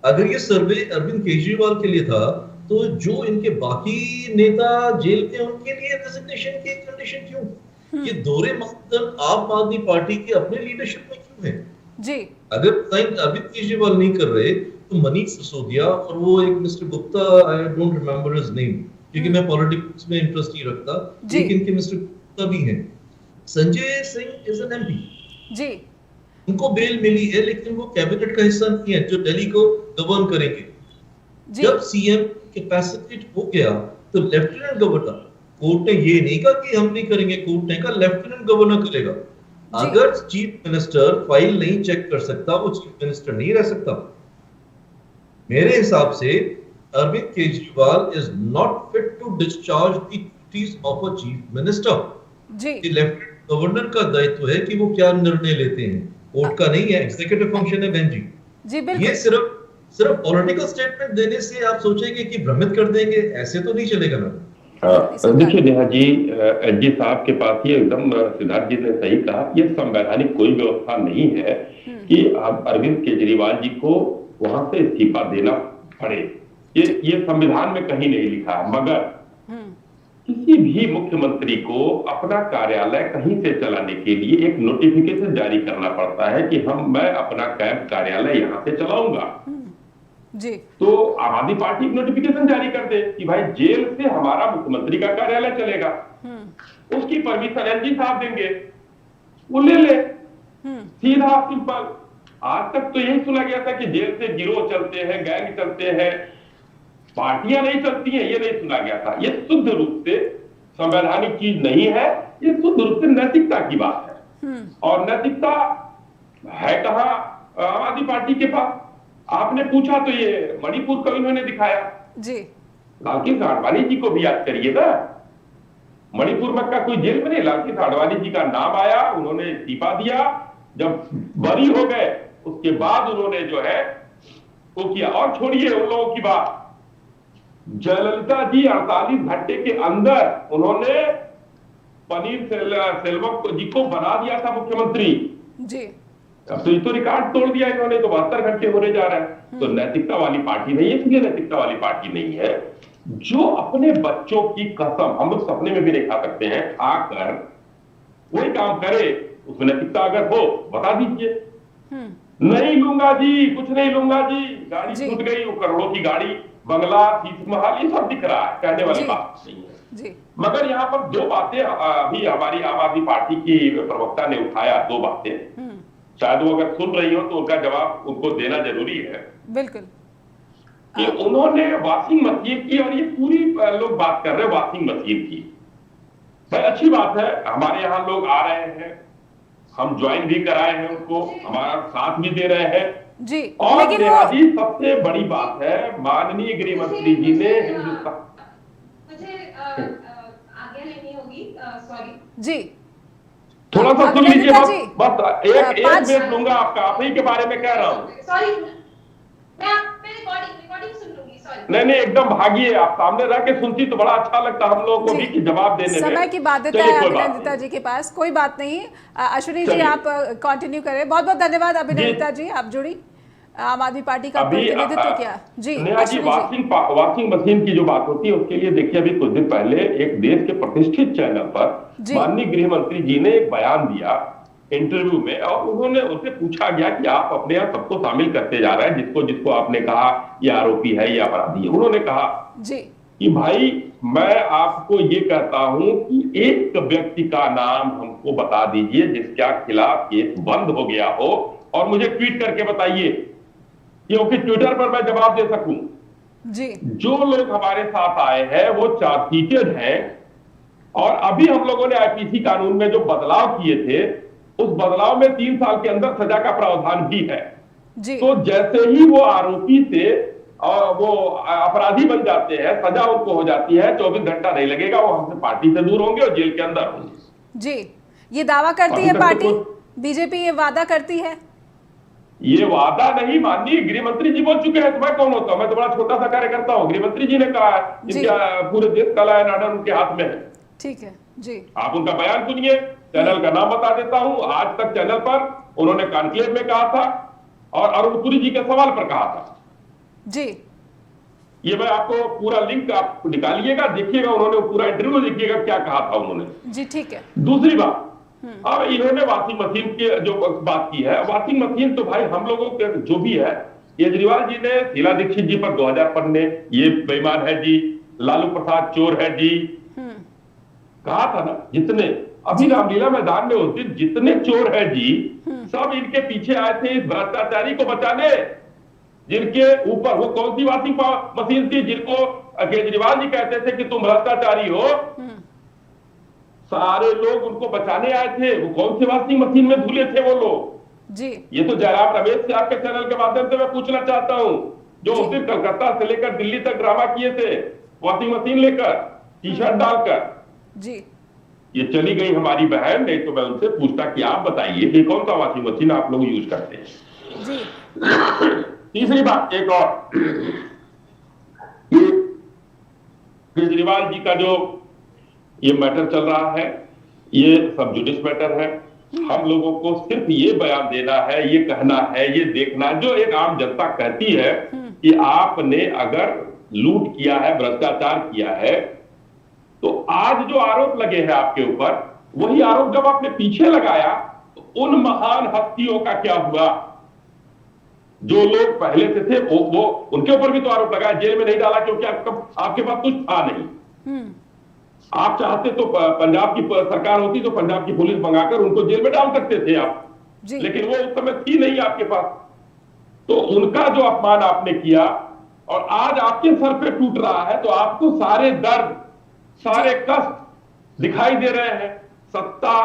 अगर ये सर्वे अरविंद केजरीवाल के लिए था तो जो इनके बाकी नेता जेल में उनके लिए रेजिग्नेशन की कंडीशन क्यों? ये दोहरे मापदंड आम आदमी पार्टी के अपने लीडरशिप में क्यों है? जी अगर अरविंद केजरीवाल नहीं कर रहे तो मनीष सिसोदिया और वो एक mister Gupta, I don't remember his name क्योंकि मैं पॉलिटिक्स में इंटरेस्ट नहीं रखता, लेकिन इनके मिस्टर गुप्ता भी हैं। Sanjay Singh is an MP ji, उनको बेल मिली है लेकिन वो कैबिनेट का हिस्सा नहीं है जो दिल्ली को गवर्न करेंगे। जब सीएम कैपेसिटेट हो गया तो लेफ्टिनेंट गवर्नर, कोर्ट ने ये नहीं कहा कि हम नहीं करेंगे, कोर्ट ने कहा लेफ्टिनेंट गवर्नर करेगा। अगर चीफ मिनिस्टर फाइल नहीं चेक कर सकता वो चीफ मिनिस्टर नहीं रह सकता। मेरे हिसाब से Arvind Kejriwal is not fit to discharge the duties of a chief minister. जी लेफ्टिनेंट गवर्नर का दायित्व है कि वो क्या निर्णय लेते हैं, कोर्ट का नहीं है, एग्जीक्यूटिव फंक्शन है बहन जी। जी बिल्कुल। ये सिर्फ पॉलिटिकल स्टेटमेंट देने से आप सोचेंगे कि भ्रमित कर देंगे, ऐसे तो नहीं चलेगा ना। देखिए नेहा जी, एसजी साहब के पास ये एकदम सिद्धार्थ जी ने सही कहा, ये संवैधानिक कोई व्यवस्था नहीं है कि अरविंद केजरीवाल जी को वहां से इस्तीफा देना पड़े। ये संविधान में कहीं नहीं लिखा है, मगर किसी भी मुख्यमंत्री को अपना कार्यालय कहीं से चलाने के लिए एक नोटिफिकेशन जारी करना पड़ता है कि मैं अपना कैंप कार्यालय यहाँ से चलाऊंगा। जी तो आम आदमी पार्टी नोटिफिकेशन जारी कर दे कि भाई जेल से हमारा मुख्यमंत्री का कार्यालय चलेगा, उसकी परमिशन एसजी साहब देंगे, वो ले ले, सीधा सिंपल। आज तक तो यही सुना गया था कि जेल से गिरोह चलते हैं, गैंग चलते हैं, पार्टियां नहीं चलती हैं, ये नहीं सुना गया था। ये शुद्ध रूप से संवैधानिक चीज नहीं है, ये शुद्ध रूप से नैतिकता की बात है। और नैतिकता है कहां आम आदमी पार्टी के पास? आपने पूछा तो ये मणिपुर का इन्होंने दिखाया जी। लालकृष्ण आडवाणी जी को भी याद करिए ना, मणिपुर में का कोई जेल में नहीं, लालकृष्ण आडवाणी जी का नाम आया, उन्होंने इस्तीफा दिया, जब बरी हो गए उसके बाद उन्होंने जो है वो किया। और छोड़िए उन लोगों की बात, जयललिता जी 48 घंटे के अंदर उन्होंने पनीर सेल्वम जी को बना दिया था मुख्यमंत्री जी। अब तो ये तो रिकॉर्ड तोड़ दिया इन्होंने, तो 72 घंटे होने जा रहे हैं। तो नैतिकता वाली पार्टी नहीं है, इसलिए नैतिकता वाली पार्टी नहीं है जो अपने बच्चों की कसम हम लोग सपने में भी नहीं खा सकते हैं, खाकर वही काम करे। उसमें नैतिकता अगर हो बता दीजिए। नहीं लूंगा जी, कुछ नहीं लूंगा जी, गाड़ी छूट गई, वो करोड़ों की गाड़ी, बंगला, शीश महल, ये सब दिख रहा है, कहने वाली बात नहीं है जी। मगर यहाँ पर 2 बातें अभी हमारी आम आदमी पार्टी की प्रवक्ता ने उठाया, 2 बातें, शायद वो अगर सुन रही हो तो उनका जवाब उनको देना जरूरी है। बिल्कुल। कि उन्होंने वॉशिंग मशीन की, और ये पूरी लोग बात कर रहे हैं वॉशिंग मशीन की। भाई अच्छी बात है, हमारे यहाँ लोग आ रहे हैं, हम ज्वाइन भी कराए हैं उनको, हमारा साथ भी दे रहे हैं जी। और लेकिन जी सबसे बड़ी बात है, माननीय गृह मंत्री जी ने हिंदुस्तान मुझे आज्ञा लेनी होगी, सॉरी जी। थोड़ा सा सुन लीजिए, बस एक मिनट लूंगा आपका, आप ही के बारे में कह रहा हूँ। सॉरी, मैं रिकॉर्डिंग सुन लूंगी। नहीं नहीं, एकदम भागिए, आप सामने रह के सुनती तो बड़ा अच्छा लगता हम लोगों को भी कि जवाब देने में। समय की बाध्यता चलिए, है कोई बात अभिनंदिता नहीं। जी के पास, कोई बात नहीं। अश्विनी जी चलिए। आप कंटिन्यू करें। बहुत बहुत धन्यवाद अभिनंदिता जी। जी, आप जुड़ी, आम आदमी पार्टी का अभी प्रतिनिधित्व किया जी। नेहा जी, अश्विनी जी, वॉशिंग मशीन की जो बात होती है उसके लिए देखिए, अभी कुछ दिन पहले एक देश के प्रतिष्ठित चैनल पर जी। माननीय गृह मंत्री जी ने एक बयान दिया इंटरव्यू में, और उन्होंने उनसे पूछा गया कि आप अपने यहाँ सबको शामिल करते जा रहे हैं, जिसको जिसको आपने कहा ये आरोपी है, ये अपराधी है। उन्होंने कहा जी कि भाई मैं आपको ये कहता हूं कि एक व्यक्ति का नाम हमको बता दीजिए जिसके खिलाफ केस बंद हो गया हो, और मुझे ट्वीट करके बताइए, क्योंकि ट्विटर पर मैं जवाब दे सकूं। जी जो लोग हमारे साथ आए हैं वो चार्जशीटेड हैं, और अभी हम लोगों ने आईपीसी कानून में जो बदलाव किए थे, उस बदलाव में 3 साल के अंदर सजा का प्रावधान भी है। जी तो जैसे ही वो आरोपी से वो अपराधी बन जाते हैं, सजा उनको हो जाती है, 24 घंटा नहीं लगेगा, वो हमसे पार्टी से दूर होंगे और जेल के अंदर होंगे। जी, ये दावा करती अभी है तक तो पार्टी, कोई- बीजेपी ये वादा करती है। ये वादा नहीं, माननीय गृह मंत्री जी बोल चुके हैं, तो मैं कौन होता हूं? मैं तो बड़ा छोटा सा कार्यकर्ता हूं। गृह मंत्री जी ने कहा है, जी। जिनका पूरे देश का लॉ एंड ऑर्डर उनके हाथ में है। ठीक है जी। आप उनका बयान सुनिए, चैनल का नाम बता देता हूं। आज तक चैनल पर उन्होंने कॉन्क्लेव में कहा था, और अरुण पुरी जी के सवाल पर कहा था। जी ये मैं आपको पूरा लिंक आप निकालिएगा, देखिएगा, उन्होंने पूरा इंटरव्यू देखिएगा क्या कहा था उन्होंने। जी ठीक है। दूसरी बात, अब इन्होंने वॉशिंग मशीन की जो बात की है, वॉशिंग मशीन तो भाई हम लोगों के जो भी है, केजरीवाल जी ने शीला दीक्षित जी पर 2000 पन्ने, ये बेईमान है जी, लालू प्रसाद चोर है जी, कहा था ना। जितने अभी रामलीला मैदान में उस दिन जितने चोर है जी, सब इनके पीछे आए थे इस भ्रष्टाचारी को बचाने, जिनके ऊपर वो कौन सी वॉशिंग मशीन थी जिनको केजरीवाल जी कहते थे कि तुम भ्रष्टाचारी हो, सारे लोग उनको बचाने आए थे। वो कौन सी वॉशिंग मशीन में धुले थे वो लोग? जी ये तो जयराम रमेश से आपके चैनल के माध्यम से मैं पूछना चाहता हूं, जो उस दिन कलकत्ता से लेकर दिल्ली तक ड्रामा किए थे वॉशिंग मशीन लेकर, टी शर्ट डालकर। जी ये चली गई हमारी बहन, नहीं तो मैं उनसे पूछता कि आप बताइए कि कौन सा वॉशिंग मशीन आप लोग यूज करते हैं। जी तीसरी बात एक और, ये केजरीवाल जी का जो ये मैटर चल रहा है, ये सब जुडिस मैटर है। हम लोगों को सिर्फ ये बयान देना है, ये कहना है, ये देखना, जो एक आम जनता कहती है कि आपने अगर लूट किया है, भ्रष्टाचार किया है, तो आज जो आरोप लगे हैं आपके ऊपर, वही आरोप जब आपने पीछे लगाया तो उन महान हस्तियों का क्या हुआ? जो लोग पहले से थे वो उनके ऊपर भी तो आरोप लगाया, जेल में नहीं डाला क्योंकि आपके पास कुछ था नहीं। आप चाहते तो पंजाब की सरकार होती तो पंजाब की पुलिस मंगाकर उनको जेल में डाल सकते थे आप, लेकिन वो उस समय थी नहीं आपके पास। तो उनका जो अपमान आपने किया और आज आपके सर पे टूट रहा है, तो आपको सारे दर्द, सारे कष्ट दिखाई दे रहे हैं। सत्ता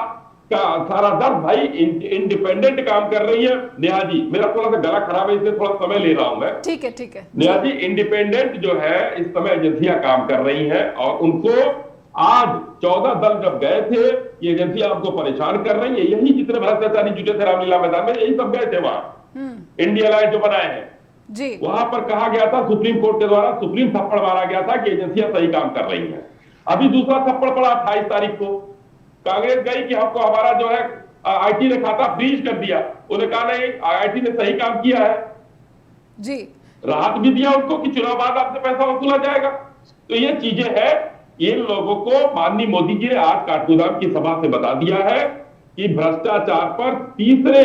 का सारा दर्द भाई इंडिपेंडेंट काम कर रही है। नेहा जी, मेरा थोड़ा सा गला खराब है, इसलिए थोड़ा समय ले रहा हूं मैं। ठीक है ठीक है। नेहा जी, इंडिपेंडेंट जो है इस समय एजेंसियां काम कर रही हैं, और उनको आज 14 दल जब गए थे, ये एजेंसियां आपको परेशान कर रही है। यही जितने भ्रष्टाचारी जुटे थे रामलीला मैदान में, यही सब गए थे वहां। इंडिया लाइट जो बनाए हैं जी, वहां पर कहा गया था, सुप्रीम कोर्ट के द्वारा सुप्रीम थप्पड़ मारा गया था कि एजेंसियां सही काम कर रही हैं। अभी दूसरा थप्पड़ पड़ा 28 तारीख को, कांग्रेस गई कि हमको हमारा जो है आईटी ने खाता फ्रीज कर दिया। उन्हें कहा नहीं, आईटी ने सही काम किया है जी, राहत भी दिया उनको कि चुनाव बाद आपसे पैसा वसूला जाएगा। तो ये चीजें हैं, इन लोगों को माननीय मोदी जी ने आज काठगोदाम की सभा से बता दिया है कि भ्रष्टाचार पर तीसरे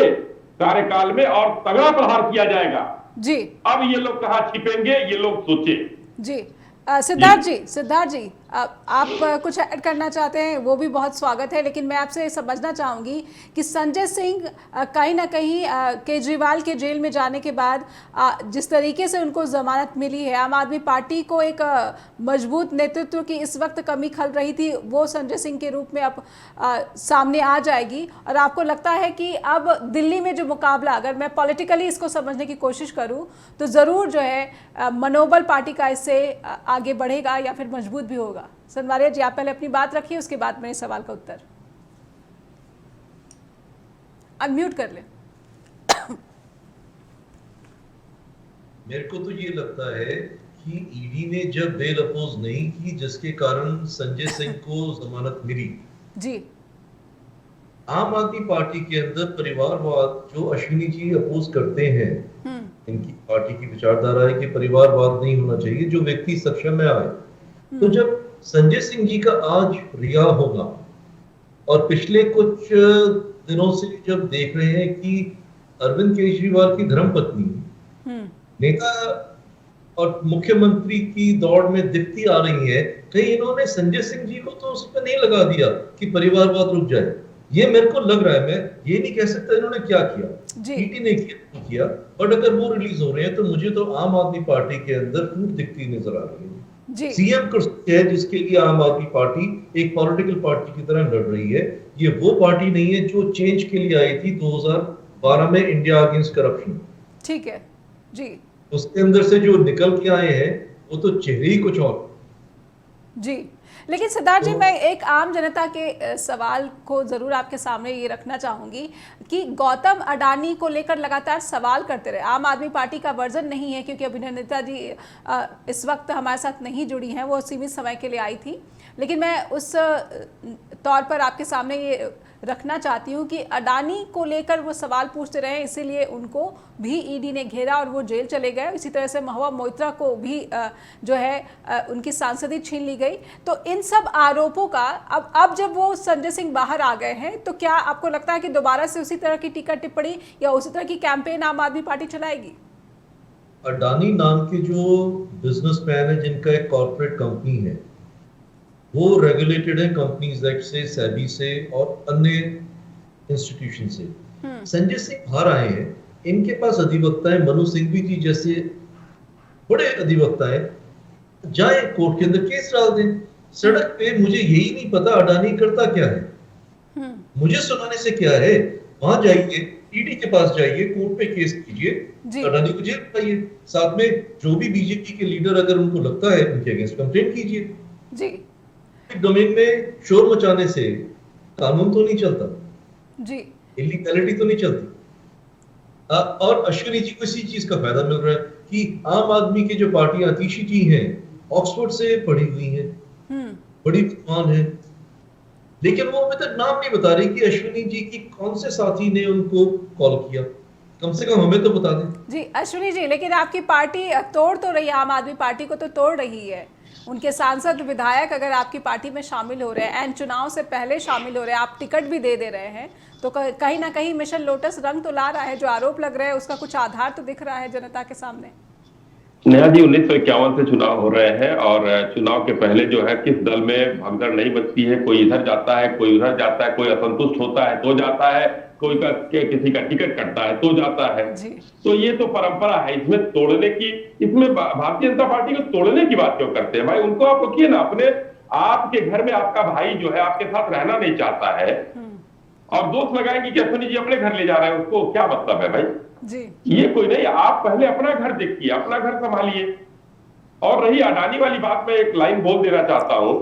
कार्यकाल में और तगड़ा प्रहार किया जाएगा जी। अब ये लोग कहां छिपेंगे, ये लोग सोचे। जी सिद्धार्थ जी, आप कुछ ऐड करना चाहते हैं, वो भी बहुत स्वागत है, लेकिन मैं आपसे समझना चाहूँगी कि संजय सिंह कहीं ना कहीं केजरीवाल के जेल में जाने के बाद जिस तरीके से उनको जमानत मिली है, आम आदमी पार्टी को एक मजबूत नेतृत्व की इस वक्त कमी खल रही थी, वो संजय सिंह के रूप में अब सामने आ जाएगी। और आपको लगता है कि अब दिल्ली में जो मुकाबला, अगर मैं पॉलिटिकली इसको समझने की कोशिश करूँ, तो ज़रूर जो है मनोबल पार्टी का इससे आगे बढ़ेगा या फिर मजबूत भी होगा। सनवारिया जी, आप पहले अपनी बात रखिए, उसके बाद मेरे सवाल का उत्तर। अनम्यूट कर लें। मेरे को तो ये लगता है कि ईडी ने जब बेल अपोज नहीं की, जिसके कारण संजय सिंह को जमानत मिली, जी, आम आदमी पार्टी के अंदर परिवारवाद जो अश्विनी जी अपोज करते हैं, इनकी पार्टी की विचारधारा है कि परिवारवाद नहीं होना चाहिए, जो व्यक्ति सक्षम में आए। तो जब संजय सिंह जी का आज रिहा होगा और पिछले कुछ दिनों से जब देख रहे हैं कि अरविंद केजरीवाल की धर्मपत्नी नेता और मुख्यमंत्री की दौड़ में दिखती आ रही है, कहीं इन्होंने संजय सिंह जी को तो उस पर नहीं लगा दिया कि परिवारवाद रुक जाए। ये मेरे को लग रहा है, मैं ये नहीं कह सकता इन्होंने क्या किया, ईटी ने किया, बट अगर वो रिलीज हो रहे हैं तो मुझे तो आम आदमी पार्टी के अंदर फूट दिखती नजर आ रही है। सीएम कुर्सी है जिसके लिए आम आदमी पार्टी एक पॉलिटिकल पार्टी की तरह लड़ रही है। ये वो पार्टी नहीं है जो चेंज के लिए आई थी 2012 में, इंडिया अगेंस्ट करप्शन। ठीक है जी, उसके अंदर से जो निकल के आए हैं वो तो चेहरे ही कुछ और जी। लेकिन सिद्धार्थ जी, मैं एक आम जनता के सवाल को जरूर आपके सामने ये रखना चाहूंगी कि गौतम अडानी को लेकर लगातार सवाल करते रहे। आम आदमी पार्टी का वर्जन नहीं है क्योंकि अभिनेता जी इस वक्त हमारे साथ नहीं जुड़ी हैं, वो सीमित समय के लिए आई थी, लेकिन मैं उस तौर पर आपके सामने ये रखना चाहती हूँ कि अडानी को लेकर वो सवाल पूछते रहे, इसीलिए उनको भी ईडी ने घेरा और वो जेल चले गए। इसी तरह से महुआ मोइत्रा को भी जो है उनकी सांसदी छीन ली गई। तो इन सब आरोपों का अब जब वो संजय सिंह बाहर आ गए हैं, तो क्या आपको लगता है कि दोबारा से उसी तरह की टीका टिप्पणी या उसी तरह की कैंपेन आम आदमी पार्टी चलाएगी? अडानी नाम के जो बिजनेसमैन है, जिनका एक कॉर्पोरेट कंपनी है, वो रेगुलेटेड है कंपनीज एक्ट से, सेबी से और अन्य इंस्टीट्यूशन से। संजय सिंह बाहर आए हैं, इनके पास अधिवक्ता है, मनु सिंघवी जी जैसे बड़े अधिवक्ता है, जाए कोर्ट के अंदर केस डाल दें। सड़क पे मुझे यही नहीं पता अडानी करता क्या है, मुझे सुनाने से क्या है। वहां जाइए, ईडी के पास जाइए, कोर्ट पे केस कीजिए, अडानी को जेल पाइए, साथ में जो भी बीजेपी के लीडर अगर उनको लगता है उनके अगेंस्ट कंप्लेंट कीजिए जी। डोमेन में शोर मचाने से कानून तो नहीं चलता जी, इलीगैलिटी तो नहीं चलती। और अश्विनी जी को इसी चीज का फायदा मिल रहा है कि आम आदमी की जो पार्टियां, आतिशी जी हैं, ऑक्सफोर्ड से पढ़ी हुई हैं, बड़ी विद्वान है, लेकिन वो अभी तक नाम नहीं बता रही कि अश्विनी जी की कौन से साथी ने उनको कॉल किया। कम से कम हमें तो बता दें जी अश्विनी जी। लेकिन आपकी पार्टी तोड़ तो रही है, आम आदमी पार्टी को तो तोड़ रही है। उनके सांसद विधायक अगर आपकी पार्टी में शामिल हो रहे हैं, एंड चुनाव से पहले शामिल हो रहे हैं, आप टिकट भी दे रहे हैं, तो कहीं ना कहीं मिशन लोटस रंग तो ला रहा है। जो आरोप लग रहे हैं उसका कुछ आधार तो दिख रहा है जनता के सामने। नेहा जी, 1951 से चुनाव हो रहे हैं और चुनाव के पहले जो है किस दल में भगदड़ नहीं बचती है। कोई इधर जाता है, कोई उधर जाता है, कोई असंतुष्ट होता है तो जाता है, कोई किसी का टिकट कटता है तो जाता है। तो ये तो परंपरा है। इसमें तोड़ने की, इसमें भारतीय जनता पार्टी को तोड़ने की बात क्यों करते हैं भाई? उनको आप रोकिए ना। अपने आपके घर में आपका भाई जो है आपके साथ रहना नहीं चाहता है और दोस्त लगाएंगे कि अश्विनी जी अपने घर ले जा रहे हैं उसको, क्या मतलब है भाई जी? ये कोई नहीं। आप पहले अपना घर देखिए, अपना घर संभालिए। और रही अडानी वाली बात, में एक लाइन बोल देना चाहता हूं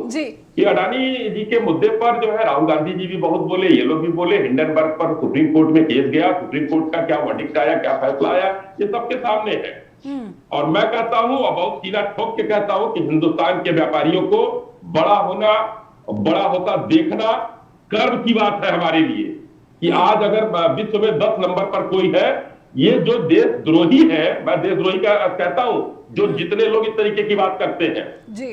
कि अडानी जी के मुद्दे पर जो है राहुल गांधी जी भी बहुत बोले, ये लोग भी बोले। हिंडनबर्ग पर सुप्रीम कोर्ट में केस गया, सुप्रीम कोर्ट का क्या वर्डिक्ट आया, क्या फैसला आया, ये सबके सामने है। और मैं कहता हूं और बहुत सीधा ठोक के कहता हूं कि हिंदुस्तान के व्यापारियों को बड़ा होना, बड़ा होता देखना गर्व की बात है हमारे लिए कि आज अगर विश्व में 10 नंबर पर कोई है, ये जो देशद्रोही है, मैं देशद्रोही का कहता हूं, जो जितने लोग इस तरीके की बात करते हैं जी,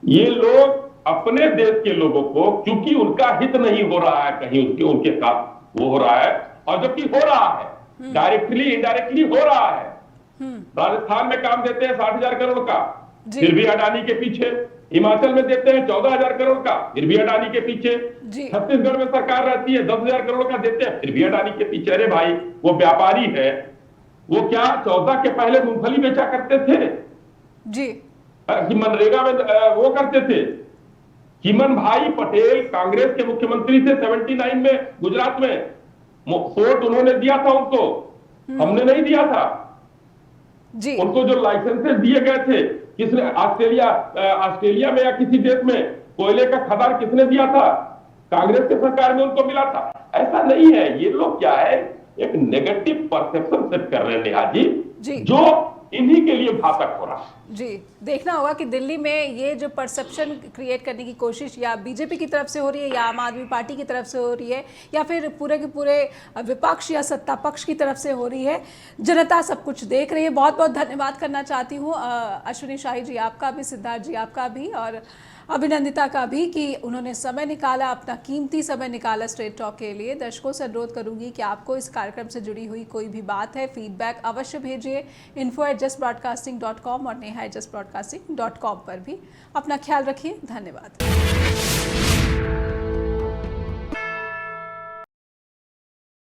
ये लोग अपने देश के लोगों को, क्योंकि उनका हित नहीं हो रहा है कहीं उनके साथ वो हो रहा है, और जबकि हो रहा है डायरेक्टली इनडायरेक्टली हो रहा है। राजस्थान में काम देते हैं 60,000 करोड़ का, फिर भी अडानी के पीछे। हिमाचल में देते हैं 14,000 करोड़ का, फिर भी अडानी के पीछे। छत्तीसगढ़ में सरकार रहती है 10,000 करोड़ का देते हैं, फिर भी अडानी के पीछे। अरे भाई, वो व्यापारी है, वो क्या 14 के पहले मूंगफली बेचा करते थे जी, कि मनरेगा में वो करते थे। चिमन भाई पटेल कांग्रेस के मुख्यमंत्री थे 79 में गुजरात में, पोर्ट उन्होंने दिया था उनको, हमने नहीं दिया था जी। उनको जो लाइसेंसेस दिए गए थे, किसने? ऑस्ट्रेलिया में या किसी देश में कोयले का खदान किसने दिया था? कांग्रेस के सरकार में उनको मिला था। ऐसा नहीं है। ये लोग क्या है, एक नेगेटिव परसेप्शन सेट कर रहे हैं नेहा जी, जो इन्हीं के लिए घातक हो रहा है। जी, देखना होगा कि दिल्ली में ये जो परसेप्शन क्रिएट करने की कोशिश या बीजेपी की तरफ से हो रही है या आम आदमी पार्टी की तरफ से हो रही है या फिर पूरे के पूरे विपक्ष या सत्ता पक्ष की तरफ से हो रही है, जनता सब कुछ देख रही है। बहुत बहुत धन्यवाद करना चाहती हूँ अश्विनी शाही जी आपका भी, सिद्धार्थ जी आपका भी और अभिनंदिता का भी कि उन्होंने समय निकाला, अपना कीमती समय निकाला स्ट्रेट टॉक के लिए। दर्शकों से अनुरोध करूंगी कि आपको इस कार्यक्रम से जुड़ी हुई कोई भी बात है, फीडबैक अवश्य भेजिए info@justbroadcasting.com और neha@justbroadcasting.com पर भी। अपना ख्याल रखिए, धन्यवाद।